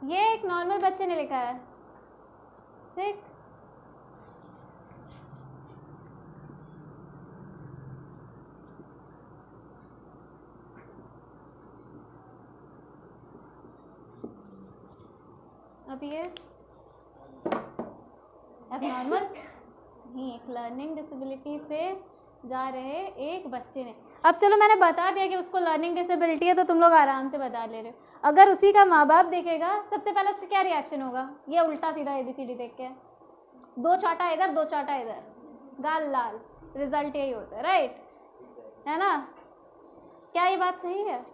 ये एक नॉर्मल बच्चे ने लिखा है, ठीक। अब ये एबनॉर्मल नहीं, एक लर्निंग डिसेबिलिटी से जा रहे एक बच्चे ने। अब चलो मैंने बता दिया कि उसको लर्निंग डिसेबिलिटी है, तो तुम लोग आराम से बता ले रहे हो। अगर उसी का माँ बाप देखेगा, सबसे पहले उसका क्या रिएक्शन होगा? ये उल्टा सीधा ABCD देख के, 2 चाटा इधर 2 चाटा इधर, गाल लाल, रिजल्ट यही होता है, राइट? है ना? क्या ये बात सही है?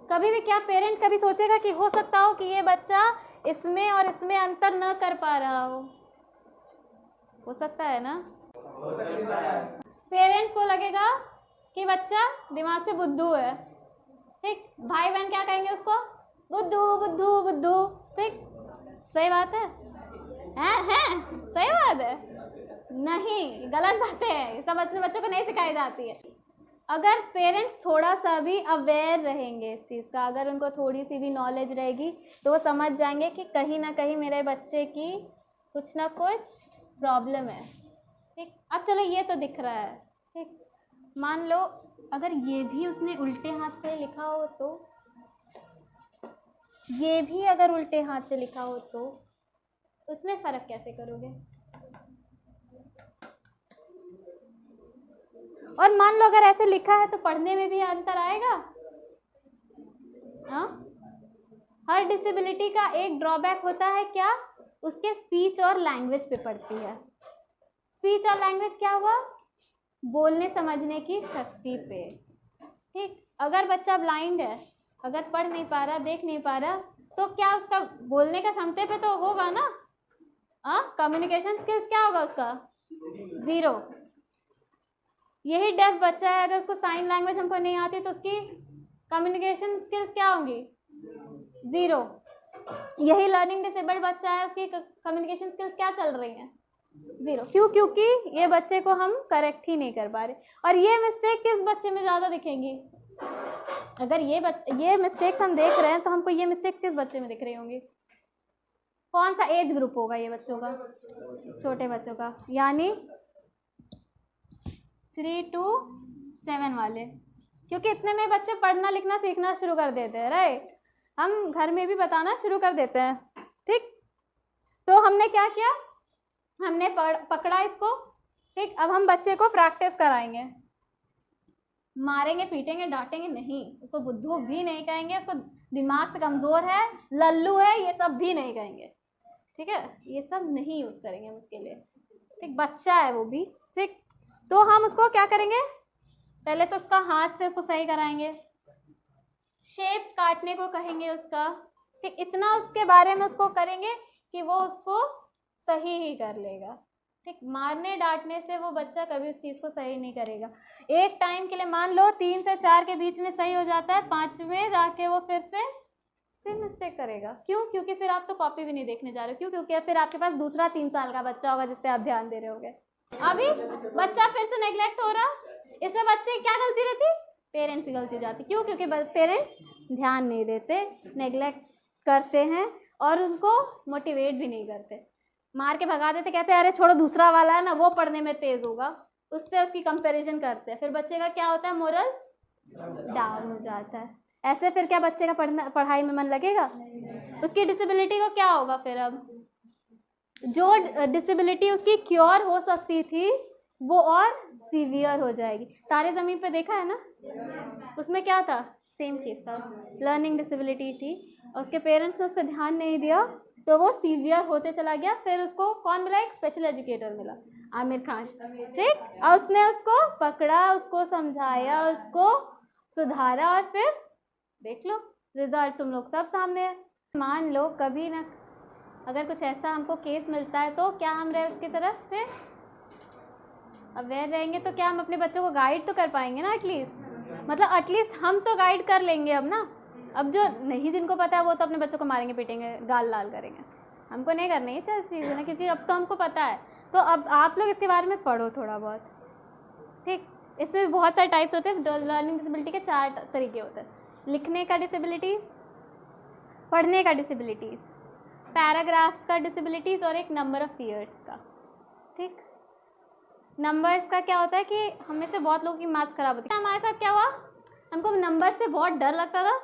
कभी भी क्या पेरेंट कभी सोचेगा कि हो सकता हो कि ये बच्चा इसमें और इसमें अंतर न कर पा रहा हो सकता है ना? पेरेंट्स को लगेगा कि बच्चा दिमाग से बुद्धू है, ठीक। भाई बहन क्या कहेंगे उसको? बुद्धू बुद्धू बुद्धू, ठीक। सही बात है? सही बात है? नहीं, गलत बात है। सब अपने बच्चों को नहीं सिखाई जाती है। अगर पेरेंट्स थोड़ा सा भी अवेयर रहेंगे इस चीज़ का, अगर उनको थोड़ी सी भी नॉलेज रहेगी, तो वो समझ जाएंगे कि कहीं ना कहीं मेरे बच्चे की कुछ ना कुछ प्रॉब्लम है, ठीक। अब चलो ये तो दिख रहा है, ठीक। मान लो अगर ये भी उसने उल्टे हाथ से लिखा हो, तो ये भी अगर उल्टे हाथ से लिखा हो, तो उसमें फ़र्क कैसे करोगे? और मान लो अगर ऐसे लिखा है तो पढ़ने में भी अंतर आएगा? हाँ, हर डिसेबिलिटी का एक ड्रॉबैक होता है, क्या? उसके स्पीच और लैंग्वेज पे पड़ती है। स्पीच और लैंग्वेज क्या हुआ? बोलने समझने की शक्ति पे, ठीक। अगर बच्चा ब्लाइंड है, अगर पढ़ नहीं पा रहा, देख नहीं पा रहा, तो क्या उसका बोलने का क्षमता पे तो होगा ना? कम्युनिकेशन स्किल्स क्या होगा उसका? 0। यही डेफ बच्चा है, अगर उसको साइन लैंग्वेज हमको नहीं आती, तो उसकी कम्युनिकेशन स्किल्स क्या होंगी? 0। यही लर्निंग डिसेबल्ड बच्चा है, उसकी कम्युनिकेशन स्किल्स क्या चल रही हैं? 0। क्यों? क्योंकि ये बच्चे को हम करेक्ट ही नहीं कर पा रहे। और ये मिस्टेक किस बच्चे में ज़्यादा दिखेंगी? अगर ये मिस्टेक्स हम देख रहे हैं, तो हमको ये मिस्टेक्स किस बच्चे में दिख रही होंगी? कौन सा एज ग्रुप होगा ये बच्चों का? छोटे बच्चों का, यानी 3 to 7 वाले। क्योंकि इतने में बच्चे पढ़ना लिखना सीखना शुरू कर देते हैं, राइट? हम घर में भी बताना शुरू कर देते हैं, ठीक। तो हमने क्या किया? हमने पकड़ा इसको, ठीक। अब हम बच्चे को प्रैक्टिस कराएंगे। मारेंगे पीटेंगे डांटेंगे नहीं, उसको बुद्धू भी नहीं कहेंगे, उसको दिमाग से कमज़ोर है, लल्लू है, ये सब भी नहीं कहेंगे, ठीक है। ये सब नहीं यूज़ करेंगे हम उसके लिए, ठीक। बच्चा है वो भी, ठीक। तो हम उसको क्या करेंगे? पहले तो उसका हाथ से उसको सही कराएंगे, शेप्स काटने को कहेंगे उसका, ठीक। इतना उसके बारे में उसको करेंगे कि वो उसको सही ही कर लेगा, ठीक। मारने डांटने से वो बच्चा कभी उस चीज़ को सही नहीं करेगा। एक टाइम के लिए मान लो 3 से 4 के बीच में सही हो जाता है, 5 में जाके वो फिर से मिस्टेक करेगा। क्यों? क्योंकि फिर आप तो कॉपी भी नहीं देखने जा रहे हो। क्यों? क्योंकि फिर आपके पास दूसरा 3 साल का बच्चा होगा जिस पे आप ध्यान दे रहे होगे। अभी बच्चा फिर से नेग्लेक्ट हो रहा, इसमें बच्चे की क्या गलती रहती? पेरेंट्स की गलती हो जाती। क्यों? क्योंकि पेरेंट्स ध्यान नहीं देते, नेग्लेक्ट करते हैं और उनको मोटिवेट भी नहीं करते, मार के भगा देते, कहते हैं अरे छोड़ो दूसरा वाला है ना, वो पढ़ने में तेज होगा, उससे उसकी कंपैरिजन करते हैं। फिर बच्चे का क्या होता है? मोरल डाउन हो जाता है। ऐसे फिर क्या बच्चे का पढ़ाई में मन लगेगा? उसकी डिसेबिलिटी को क्या होगा फिर? अब जो डिसेबिलिटी उसकी क्योर हो सकती थी वो और सीवियर हो जाएगी। तारे ज़मीन पे देखा है ना, उसमें क्या था? सेम चीज़ था, लर्निंग डिसेबिलिटी थी, और उसके पेरेंट्स ने उस पर ध्यान नहीं दिया तो वो सीवियर होते चला गया। फिर उसको कौन मिला? एक स्पेशल एजुकेटर मिला, आमिर खान, ठीक। और उसने उसको पकड़ा, उसको समझाया, उसको सुधारा, और फिर देख लो रिजल्ट तुम लोग सब सामने है। मान लो कभी ना अगर कुछ ऐसा हमको केस मिलता है तो क्या हम रहे उसकी तरफ से अवेयर रहेंगे, तो क्या हम अपने बच्चों को गाइड तो कर पाएंगे ना एटलीस्ट? मतलब एटलीस्ट हम तो गाइड कर लेंगे अब ना। अब जो नहीं जिनको पता है वो तो अपने बच्चों को मारेंगे पीटेंगे गाल लाल करेंगे, हमको नहीं करनी है चीज़ ना, क्योंकि अब तो हमको पता है। तो अब आप लोग इसके बारे में पढ़ो थोड़ा बहुत, ठीक। इसमें भी बहुत सारे टाइप्स होते हैं। लर्निंग डिसेबिलिटी के 4 तरीके होते हैं। लिखने का डिसेबिलिटीज़, पढ़ने का डिसेबिलिटीज़, पैराग्राफ्स का डिसेबिलिटीज़ और एक नंबर ऑफ़ ईयर्स का। ठीक, नंबर्स का क्या होता है कि हम में से बहुत लोगों की मैथ्स ख़राब होती है। हमारे साथ क्या हुआ, हमको नंबर से बहुत डर लगता था,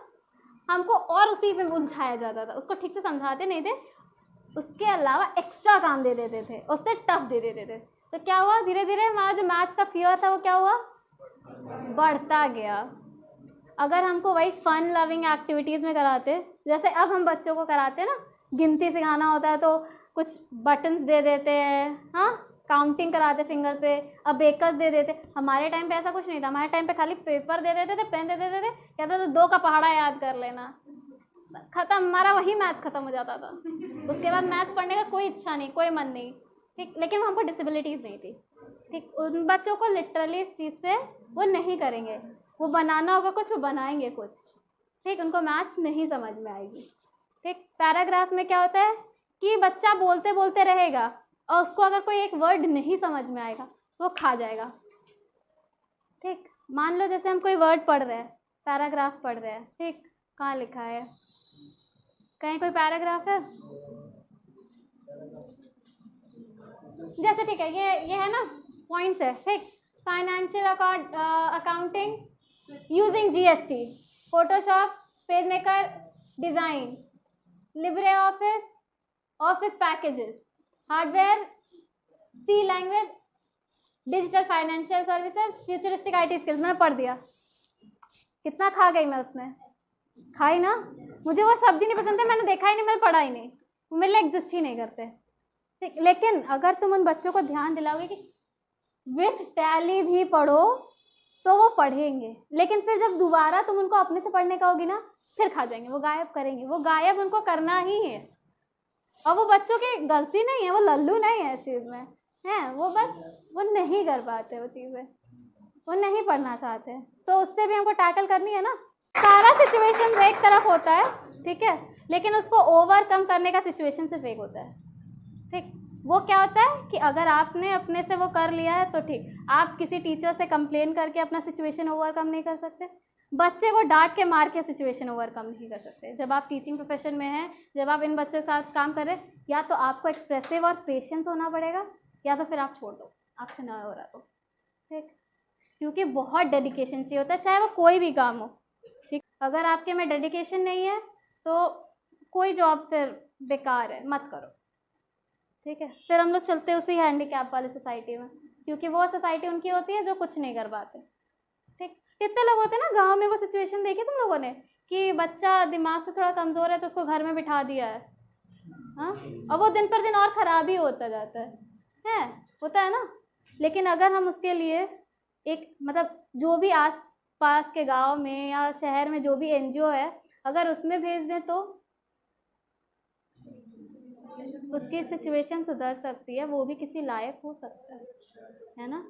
हमको और उसी में उलझाया जाता था, उसको ठीक से समझाते नहीं थे, उसके अलावा एक्स्ट्रा काम दे देते थे, उससे टफ दे देते थे। तो क्या हुआ, धीरे धीरे हमारा जो मैथ्स का फियर था वो क्या हुआ, बढ़ता गया। अगर हमको वही फन लविंग एक्टिविटीज़ में कराते, जैसे अब हम बच्चों को कराते हैं ना, गिनती सिखाना होता है तो कुछ बटन्स दे देते हैं, हाँ, काउंटिंग कराते फिंगर्स पे, अब बेकर्स दे देते। हमारे टाइम पे ऐसा कुछ नहीं था, हमारे टाइम पे खाली पेपर दे देते थे, पेन दे देते थे, कहते थे 2 का पहाड़ा याद कर लेना, बस खत्म, हमारा वही मैथ्स खत्म हो जाता था। उसके बाद मैथ्स पढ़ने का कोई इच्छा नहीं, कोई मन नहीं। ठीक, लेकिन हमको डिसेबिलिटीज़ नहीं थी। ठीक, उन बच्चों को लिटरली इस चीज़ से वो नहीं करेंगे, वो बनाना होगा कुछ, वो बनाएंगे कुछ। ठीक, उनको मैथ्स नहीं समझ में आएगी। ठीक, पैराग्राफ में क्या होता है कि बच्चा बोलते बोलते रहेगा और उसको अगर कोई एक वर्ड नहीं समझ में आएगा तो वो खा जाएगा। ठीक, मान लो जैसे हम कोई वर्ड पढ़ रहे हैं, पैराग्राफ पढ़ रहे हैं, ठीक, कहाँ लिखा है, कहीं कोई पैराग्राफ है जैसे, ठीक है, ये है ना, पॉइंट्स है। ठीक, financial accounting using GST, Photoshop, page maker, design, LibreOffice, office packages, hardware, C language, digital financial services, futuristic IT skills. मैंने पढ़ दिया, कितना खा गई मैं उसमें, खाई ना, मुझे वो शब्द ही नहीं पसंद थे, मैंने देखा ही नहीं, मैंने पढ़ा ही नहीं, वो मेरे लिए एग्जिस्ट ही नहीं करते। ठीक, लेकिन अगर तुम उन बच्चों को ध्यान दिलाओगे कि विथ टैली भी पढ़ो तो वो पढ़ेंगे, लेकिन फिर जब दोबारा तुम उनको अपने से पढ़ने कहोगी ना, फिर खा जाएंगे, वो गायब करेंगे, वो गायब उनको करना ही है। और वो बच्चों की गलती नहीं है, वो लल्लू नहीं है इस चीज़ में, हैं, वो बस वो नहीं कर पाते, वो चीज़ें वो नहीं पढ़ना चाहते, तो उससे भी हमको टैकल करनी है ना। सारा सिचुएशन एक तरफ होता है, ठीक है, लेकिन उसको ओवरकम करने का सिचुएशन सिर्फ एक होता है। ठीक, वो क्या होता है कि अगर आपने अपने से वो कर लिया है तो ठीक, आप किसी टीचर से कंप्लेन करके अपना सिचुएशन ओवरकम नहीं कर सकते, बच्चे को डांट के मार के सिचुएशन ओवरकम नहीं कर सकते। जब आप टीचिंग प्रोफेशन में हैं, जब आप इन बच्चों के साथ काम कर रहे हैं, या तो आपको एक्सप्रेसिव और पेशेंस होना पड़ेगा, या तो फिर आप छोड़ दो, आपसे ना हो रहा तो। ठीक, क्योंकि बहुत डेडिकेशन चाहिए होता है, चाहे वो कोई भी काम हो। ठीक, अगर आपके में डेडिकेशन नहीं है तो कोई जॉब फिर बेकार है, मत करो। ठीक है, फिर हम लोग चलते उसी हैंडीकैप वाली सोसाइटी में, क्योंकि वो सोसाइटी उनकी होती है जो कुछ नहीं कर पाते। ठीक, कितने लोग होते हैं ना गांव में, वो सिचुएशन देखी तुम लोगों ने कि बच्चा दिमाग से थोड़ा कमज़ोर है तो उसको घर में बिठा दिया है, हाँ, और वो दिन पर दिन और ख़राब ही होता जाता है, होता है ना। लेकिन अगर हम उसके लिए एक, मतलब जो भी आस पास के गांव में या शहर में जो भी एनजीओ है, अगर उसमें भेज दें तो उसकी सिचुएशन सुधर सकती है, वो भी किसी लायक हो सकता है ना।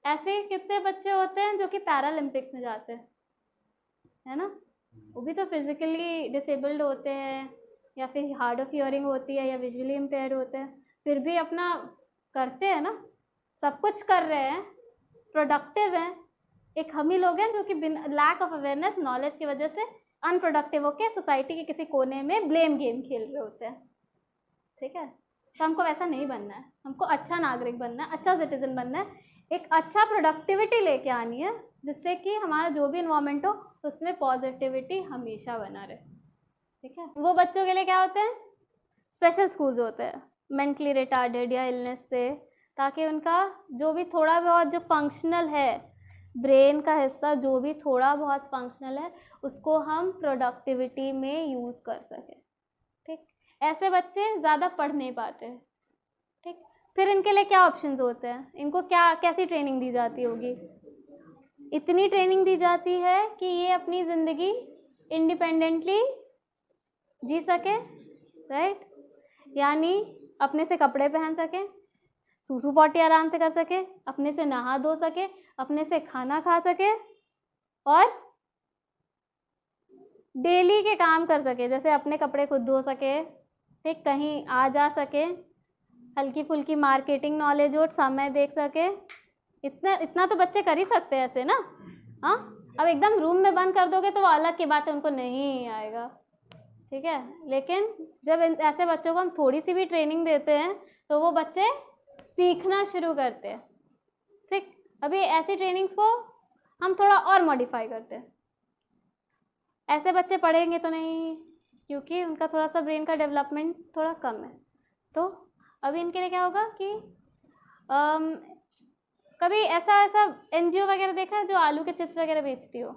ऐसे कितने बच्चे होते हैं जो कि पैरालंपिक्स में जाते हैं, है ना, वो भी तो फिजिकली डिसेबल्ड होते हैं, या फिर हार्ड ऑफ हियरिंग होती है, या विजुअली इम्पेयर्ड होते हैं, फिर भी अपना करते हैं ना, सब कुछ कर रहे हैं, प्रोडक्टिव हैं। एक हम ही लोग हैं जो कि बिना लैक ऑफ अवेयरनेस, नॉलेज की वजह से अनप्रोडक्टिव होकर सोसाइटी के किसी कोने में ब्लेम गेम खेल रहे होते हैं। ठीक है, तो हमको वैसा नहीं बनना है, हमको अच्छा नागरिक बनना है, अच्छा सिटीजन बनना है, एक अच्छा प्रोडक्टिविटी लेके आनी है, जिससे कि हमारा जो भी इन्वायरमेंट हो उसमें पॉजिटिविटी हमेशा बना रहे। ठीक है, वो बच्चों के लिए क्या होते हैं, स्पेशल स्कूल्स होते हैं, मेंटली रिटार्डेड या इलनेस से, ताकि उनका जो भी थोड़ा बहुत जो फंक्शनल है, ब्रेन का हिस्सा जो भी थोड़ा बहुत फंक्शनल है, उसको हम प्रोडक्टिविटी में यूज़ कर सकें। ठीक, ऐसे बच्चे ज़्यादा पढ़ नहीं पाते। ठीक, फिर इनके लिए क्या ऑप्शंस होते हैं, इनको क्या कैसी ट्रेनिंग दी जाती होगी, इतनी ट्रेनिंग दी जाती है कि ये अपनी ज़िंदगी इंडिपेंडेंटली जी सके, राइट, यानी अपने से कपड़े पहन सकें, सूसू पॉटी आराम से कर सके, अपने से नहा धो सके, अपने से खाना खा सके, और डेली के काम कर सके, जैसे अपने कपड़े खुद धो सके, ठीक, कहीं आ जा सके, हल्की फुल्की मार्केटिंग नॉलेज हो, समय देख सके, इतना इतना तो बच्चे कर ही सकते हैं ऐसे ना। हाँ, अब एकदम रूम में बंद कर दोगे तो वो अलग की बात है, उनको नहीं आएगा, ठीक है। लेकिन जब ऐसे बच्चों को हम थोड़ी सी भी ट्रेनिंग देते हैं तो वो बच्चे सीखना शुरू करते हैं, ठीक। अभी ऐसी ट्रेनिंग्स को हम थोड़ा और मॉडिफाई करते हैं। ऐसे बच्चे पढ़ेंगे तो नहीं, क्योंकि उनका थोड़ा सा ब्रेन का डेवलपमेंट थोड़ा कम है। तो अभी इनके लिए क्या होगा कि कभी ऐसा NGO वगैरह देखा है जो आलू के चिप्स वगैरह बेचती हो,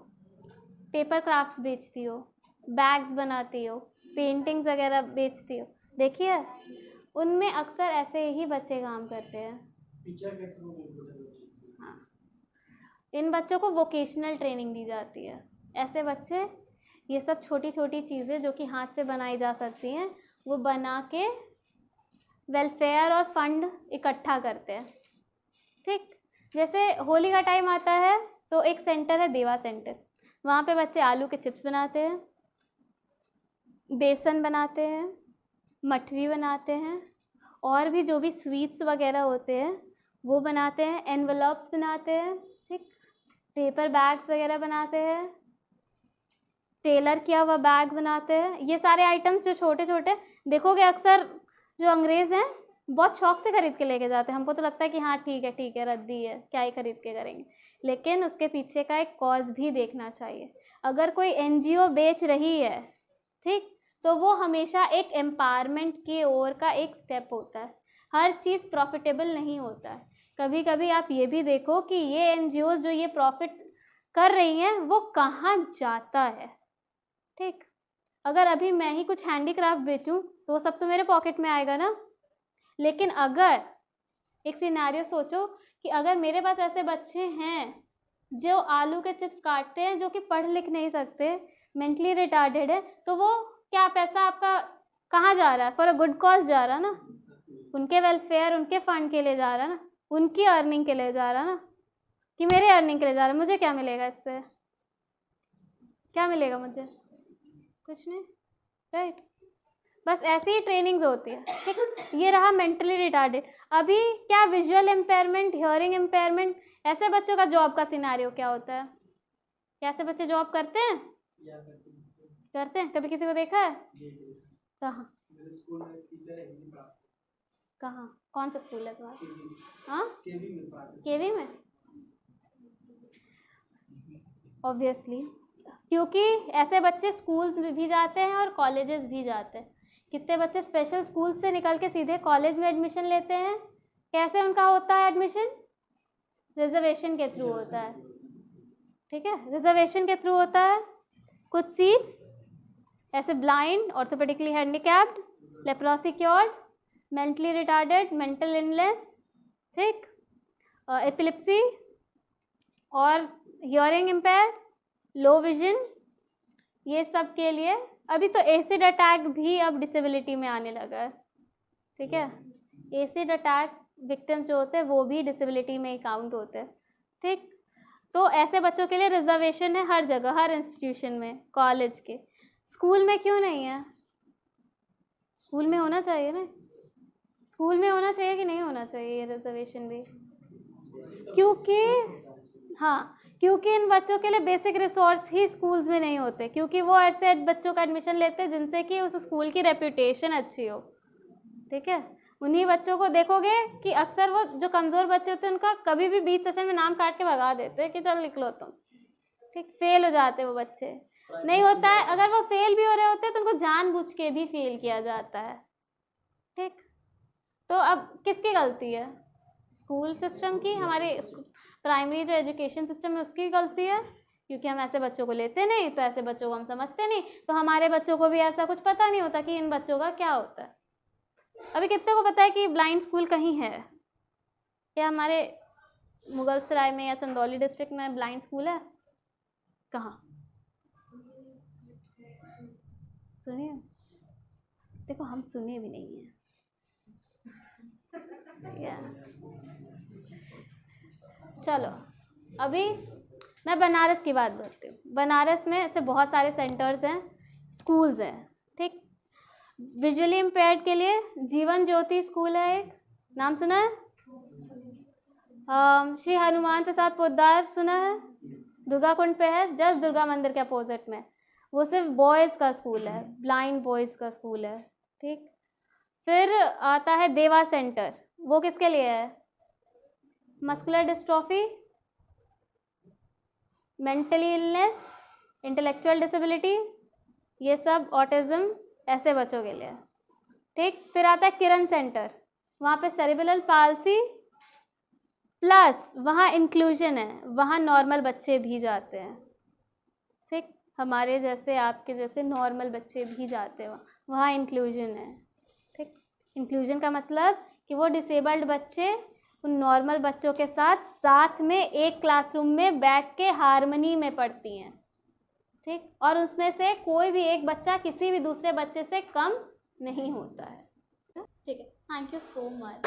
पेपर क्राफ्ट्स बेचती हो, बैग्स बनाती हो, पेंटिंग्स वगैरह बेचती हो, देखिए उनमें अक्सर ऐसे ही बच्चे काम करते हैं। हाँ, इन बच्चों को वोकेशनल ट्रेनिंग दी जाती है। ऐसे बच्चे ये सब छोटी छोटी चीज़ें जो कि हाथ से बनाई जा सकती हैं वो बना के वेलफेयर और फंड इकट्ठा करते हैं, ठीक। जैसे होली का टाइम आता है तो एक सेंटर है देवा सेंटर, वहाँ पे बच्चे आलू के चिप्स बनाते हैं, बेसन बनाते हैं, मठरी बनाते हैं, और भी जो भी स्वीट्स वगैरह होते हैं वो बनाते हैं, एनवलप्स बनाते हैं, ठीक, पेपर बैग्स वगैरह बनाते हैं, टेलर किया हुआ बैग बनाते हैं। ये सारे आइटम्स जो छोटे छोटे देखोगे अक्सर जो अंग्रेज़ हैं बहुत शौक से खरीद के लेके जाते हैं। हमको तो लगता है कि हाँ ठीक है रद्दी है, क्या ही खरीद के करेंगे, लेकिन उसके पीछे का एक कॉज भी देखना चाहिए। अगर कोई NGO बेच रही है, ठीक, तो वो हमेशा एक एम्पावरमेंट की ओर का एक स्टेप होता है। हर चीज़ प्रॉफिटेबल नहीं होता है। कभी कभी आप ये भी देखो कि ये NGOs जो ये प्रॉफिट कर रही हैं वो कहाँ जाता है, ठीक। अगर अभी मैं ही कुछ हैंडीक्राफ्ट बेचूं तो वो सब तो मेरे पॉकेट में आएगा ना। लेकिन अगर एक सिनेरियो सोचो कि अगर मेरे पास ऐसे बच्चे हैं जो आलू के चिप्स काटते हैं, जो कि पढ़ लिख नहीं सकते, मेंटली रिटार्डेड है, तो वो क्या पैसा आपका कहाँ जा रहा है? फॉर अ गुड कॉज जा रहा ना, उनके वेलफेयर, उनके फंड के लिए जा रहा ना, उनकी अर्निंग के लिए जा रहा ना, कि मेरे अर्निंग के लिए जा रहा। मुझे क्या मिलेगा इससे? क्या मिलेगा मुझे? कुछ नहीं, राइट। बस ऐसी ही ट्रेनिंग्स होती है, ठीक। ये रहा मेंटली रिटार्डेड। अभी क्या विजुअल इम्पेयरमेंट, हियरिंग इम्पेयरमेंट, ऐसे बच्चों का जॉब का सिनेरियो क्या होता है? क्या ऐसे बच्चे जॉब करते हैं? करते हैं? कभी किसी को देखा है? कहाँ? कहाँ? कौन सा स्कूल है तुम्हारा? हाँ, केवी में। ऑब्वियसली, क्योंकि ऐसे बच्चे स्कूल्स में भी जाते हैं और कॉलेजेस भी जाते हैं। कितने बच्चे स्पेशल स्कूल से निकल के सीधे कॉलेज में एडमिशन लेते हैं। कैसे उनका होता है एडमिशन? रिजर्वेशन के थ्रू होता है, ठीक है, रिजर्वेशन के थ्रू होता है। कुछ सीट्स ऐसे blind, orthopaedically handicapped, leprosy cured, mentally retarded, mental illness, ठीक, एपिलेप्सी और हियरिंग इम्पेयर्ड, लो विजन, ये सब के लिए। अभी तो एसिड अटैक भी अब डिसेबिलिटी में आने लगा है, ठीक है। एसिड अटैक विक्टिम्स जो होते हैं वो भी डिसेबिलिटी में ही काउंट होते हैं, ठीक। तो ऐसे बच्चों के लिए रिजर्वेशन है हर जगह, हर इंस्टीट्यूशन में, कॉलेज के। स्कूल में क्यों नहीं है? स्कूल में होना चाहिए ना, स्कूल में होना चाहिए कि नहीं होना चाहिए ये रिजर्वेशन भी? क्योंकि हाँ, क्योंकि इन बच्चों के लिए बेसिक रिसोर्स ही स्कूल्स में नहीं होते, क्योंकि वो ऐसे बच्चों का एडमिशन लेते हैं जिनसे कि उस स्कूल की रेपुटेशन अच्छी हो, ठीक है। उन्हीं बच्चों को देखोगे कि अक्सर वो जो कमज़ोर बच्चे होते हैं उनका कभी भी बीच सेशन में नाम काट के भगा देते हैं कि चल लिख लो तुम, ठीक। फेल हो जाते हैं वो बच्चे, नहीं होता है। अगर वो फेल भी हो रहे होते हैं तो उनको जानबूझ के भी फेल किया जाता है, ठीक। तो अब किसकी गलती है? स्कूल सिस्टम की, हमारे प्राइमरी जो एजुकेशन सिस्टम है उसकी गलती है, क्योंकि हम ऐसे बच्चों को लेते नहीं, तो ऐसे बच्चों को हम समझते नहीं, तो हमारे बच्चों को भी ऐसा कुछ पता नहीं होता कि इन बच्चों का क्या होता है। अभी कितने को पता है कि ब्लाइंड स्कूल कहीं है? क्या हमारे मुगलसराय में या चंदौली डिस्ट्रिक्ट में ब्लाइंड स्कूल है? कहाँ? सुनिए, देखो हम सुने भी नहीं है, चलो अभी मैं बनारस की बात करती हूँ। बनारस में ऐसे बहुत सारे सेंटर्स हैं, स्कूल्स हैं, ठीक। विजुअली इम्पेयर्ड के लिए जीवन ज्योति स्कूल है, एक नाम सुना है? श्री हनुमान प्रसाद पोद्दार सुना है? दुर्गा कुंड पे है, जस्ट दुर्गा मंदिर के अपोजिट में। वो सिर्फ बॉयज़ का स्कूल है, ब्लाइंड बॉयज़ का स्कूल है, ठीक। फिर आता है देवा सेंटर, वो किसके लिए है? Muscular dystrophy, mentally illness, intellectual disability, ये सब ऑटिज्म, ऐसे बच्चों के लिए, ठीक। फिर आता है किरण सेंटर, वहाँ पे सेरिब्रल पाल्सी प्लस वहाँ इंक्लूजन है, वहाँ नॉर्मल बच्चे भी जाते हैं, ठीक। हमारे जैसे, आपके जैसे नॉर्मल बच्चे भी जाते हैं वहाँ इंक्लूजन है, ठीक। इंक्लूजन का मतलब कि वो डिसेबल्ड बच्चे उन नॉर्मल बच्चों के साथ में एक क्लासरूम में बैठ के हार्मनी में पढ़ती हैं, ठीक। और उसमें से कोई भी एक बच्चा किसी भी दूसरे बच्चे से कम नहीं होता है, ठीक है। Thank you so much.